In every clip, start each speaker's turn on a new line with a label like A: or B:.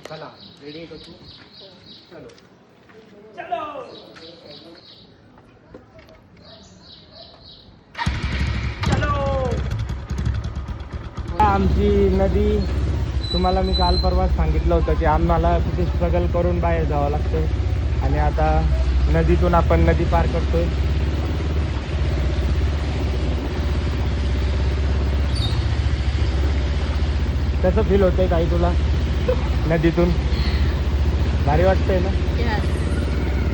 A: चला रेडी आहे का तू? चलो चलो. आमची नदी तुम्हाला मी काल परवा सांगितलं होतं की आम्हाला किती स्ट्रगल करून बाहेर जावं लागतं आणि आता नदीतून आपण नदी पार करतोय. कसं फील होतंय काही तुला नदीतून? भारी वाटतंय ना?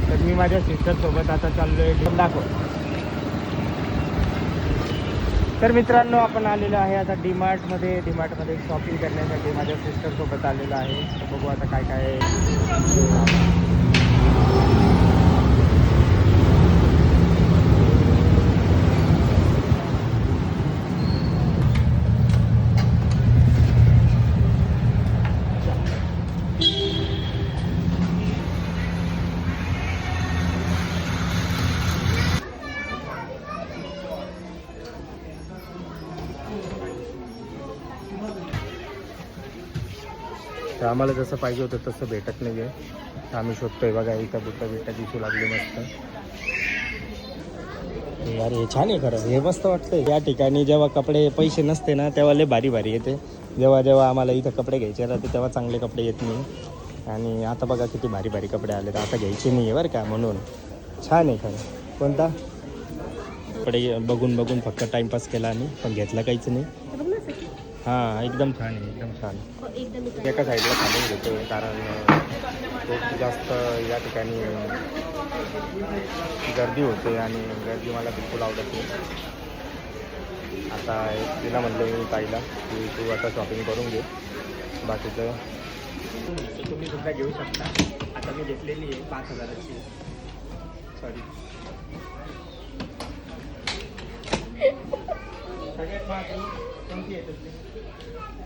A: तर मी माझ्या सिस्टर सोबत आता चाललोय. दाखव. तर मित्रांनो आपण आलेलो आहे आता डीमार्टमध्ये शॉपिंग करण्यासाठी माझ्या सिस्टर सोबत आलेलो आहे. तर बघू आता काय काय तर आम्हाला जसं पाहिजे होतं तसं भेटत नाही आहे. आम्ही शोधतोय बघा इथं बिट्टा दिसू लागली मस्त. यार हे छान आहे खरं, हे मस्त वाटतंय. या ठिकाणी जेव्हा कपडे पैसे नसते ना तेव्हा लय भारी भारी येते. जेव्हा आम्हाला इथं कपडे घ्यायचे राहते तेव्हा चांगले कपडे येत नाही. आणि आता बघा किती भारी भारी कपडे आले. तर आता घ्यायचे नाही आहे बरं का, म्हणून छान आहे खरं. कोणता कपडे बघून फक्त टाईमपास केला आणि पण घेतला काहीच नाही. हां एकदम छान आहे, एकदम छान. एका साईडला थांबून घेतो कारण खूप जास्त या ठिकाणी गर्दी होते आणि गर्दी मला बिलकुल आवडत नाही. आता तिला म्हणलं मी ताईला की तू आता शॉपिंग करून घे, बाकीचं तुम्ही सुद्धा घेऊ शकता. आता मी घेतलेली आहे 5,000ची. सॉरी सगळ्यात महाग कोणती आहे?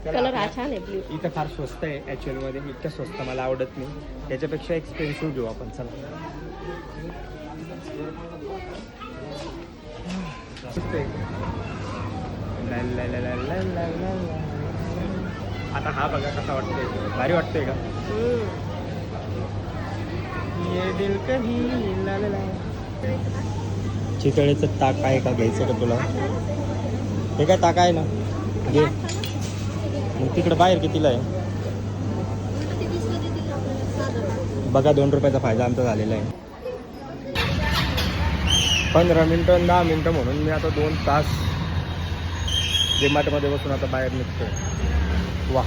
B: कलर हा छान आहे ब्ल्यू.
A: इथं फार स्वस्त आहे ॲक्च्युअलमध्ये. इतकं स्वस्त मला आवडत नाही, त्याच्यापेक्षा एक्सपेन्सिव्ह घेऊ आपण. चला आता हा बघा कसा वाटतोय, भारी वाटतोय का? ये दिल कही ला ला ला. चितळेचं ताक आहे का, घ्यायचं का तुला? हे काय ताक आहे ना, घे. मग तिकडं बाहेर कितीला आहे बघा? 2 रुपयाचा फायदा आमचा झालेला आहे. 15 मिनटं 10 मिनटं म्हणून मी आता 2 तास डीमार्टमध्ये बसून आता बाहेर निघतोय. वा.